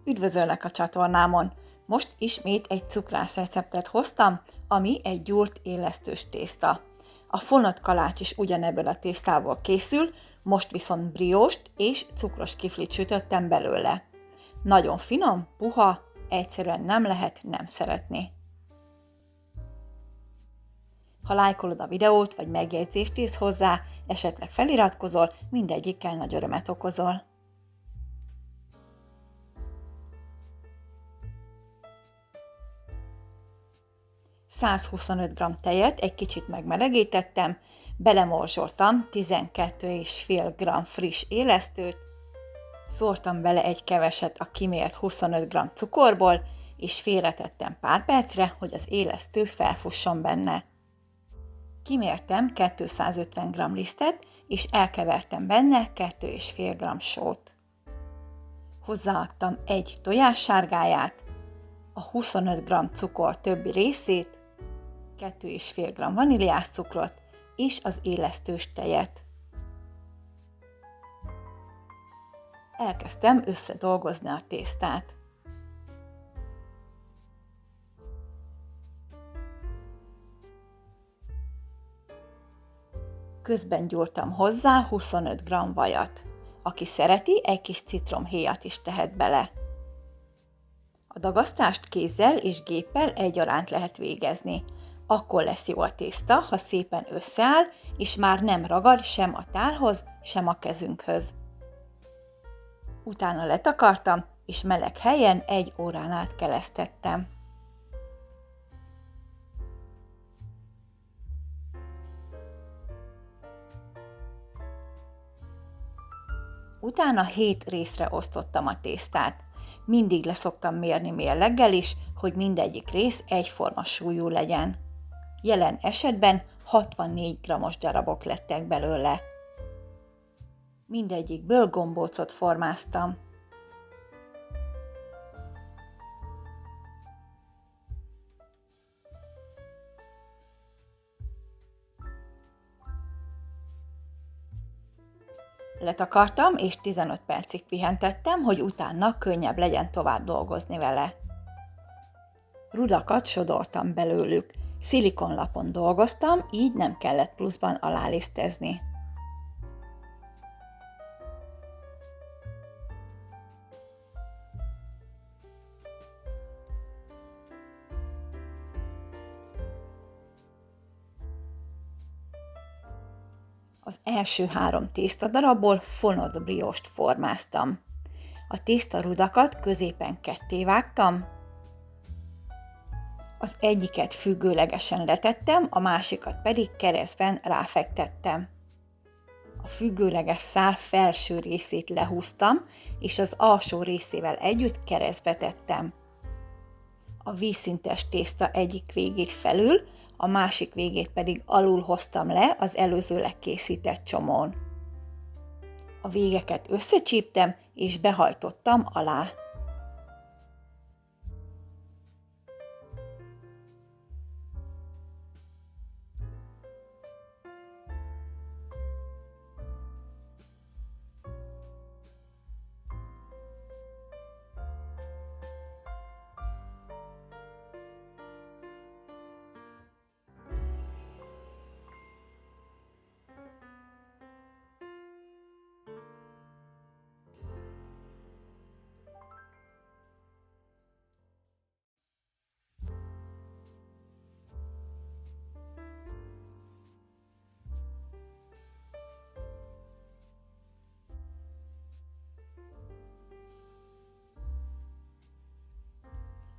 Üdvözöllek a csatornámon! Most ismét egy cukrász receptet hoztam, ami egy gyúrt élesztős tészta. A fonott kalács is ugyanebből a tésztából készül, most viszont brióst és cukros kiflit sütöttem belőle. Nagyon finom, puha, egyszerűen nem lehet nem szeretni. Ha lájkolod a videót vagy megjegyzést írsz hozzá, esetleg feliratkozol, mindegyikkel nagy örömet okozol. 125 g tejet egy kicsit megmelegítettem, belemorzsoltam 12,5 g friss élesztőt, szórtam bele egy keveset a kimért 25 g cukorból, és félretettem pár percre, hogy az élesztő felfusson benne. Kimértem 250 g lisztet, és elkevertem benne 2,5 g sót. Hozzáadtam egy tojássárgáját, a 25 g cukor többi részét, 2,5 g vaníliás cukrot és az élesztős tejet. Elkezdtem összedolgozni a tésztát. Közben gyúrtam hozzá 25 g vajat. Aki szereti, egy kis citromhéjat is tehet bele. A dagasztást kézzel és géppel egyaránt lehet végezni. Akkor lesz jó a tészta, ha szépen összeáll, és már nem ragad sem a tálhoz, sem a kezünkhöz. Utána letakartam, és meleg helyen 1 órán át kelesztettem. Utána 7 részre osztottam a tésztát. Mindig leszoktam mérni mérleggel is, hogy mindegyik rész egyforma súlyú legyen. Jelen esetben 64 g-os darabok lettek belőle. Mindegyikből gombócot formáztam. Letakartam és 15 percig pihentettem, hogy utána könnyebb legyen tovább dolgozni vele. Rudakat sodortam belőlük. Szilikonlapon dolgoztam, így nem kellett pluszban alálisztezni. Az első 3 tésztadarabból fonott brióst formáztam. A tésztarudakat középen ketté vágtam, az egyiket függőlegesen letettem, a másikat pedig keresztben ráfektettem. A függőleges szál felső részét lehúztam, és az alsó részével együtt keresztbe tettem. A vízszintes tészta egyik végét felül, a másik végét pedig alul hoztam le az előzőleg készített csomón. A végeket összecsíptem, és behajtottam alá.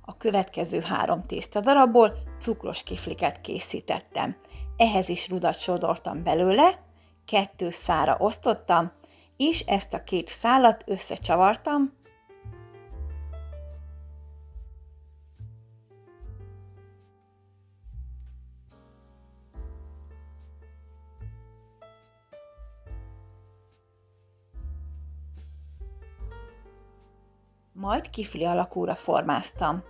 A következő 3 tésztadarabból cukros kifliket készítettem. Ehhez is rudat sodortam belőle, 2 szálra osztottam, és ezt a 2 szálat összecsavartam, majd kifli alakúra formáztam.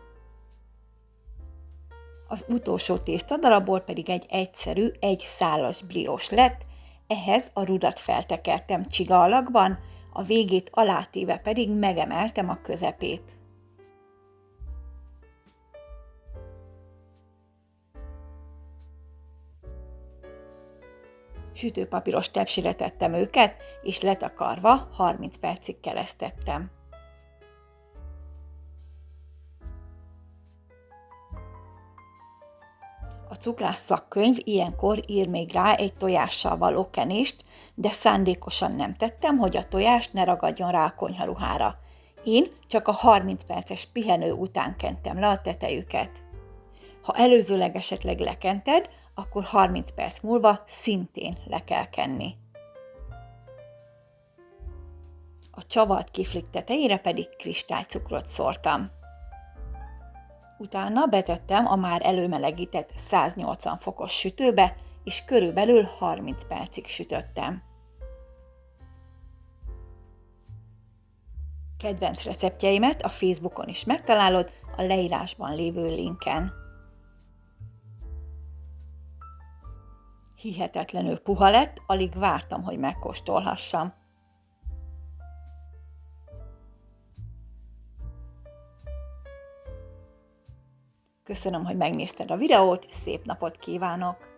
Az utolsó tésztadarabból pedig egy egyszerű, 1 szálas briós lett, ehhez a rudat feltekertem csiga alakban, a végét alátéve pedig megemeltem a közepét. Sütőpapíros tepsire tettem őket, és letakarva 30 percig kelesztettem. A cukrász szakkönyv ilyenkor ír még rá egy tojással való kenést, de szándékosan nem tettem, hogy a tojás ne ragadjon rá a konyharuhára. Én csak a 30 perces pihenő után kentem le a tetejüket. Ha előzőleg esetleg lekented, akkor 30 perc múlva szintén le kell kenni. A csavart kiflik tetejére pedig kristálycukrot szórtam. Utána betettem a már előmelegített 180 fokos sütőbe, és körülbelül 30 percig sütöttem. Kedvenc receptjeimet a Facebookon is megtalálod a leírásban lévő linken. Hihetetlenül puha lett, alig vártam, hogy megkóstolhassam. Köszönöm, hogy megnézted a videót, szép napot kívánok!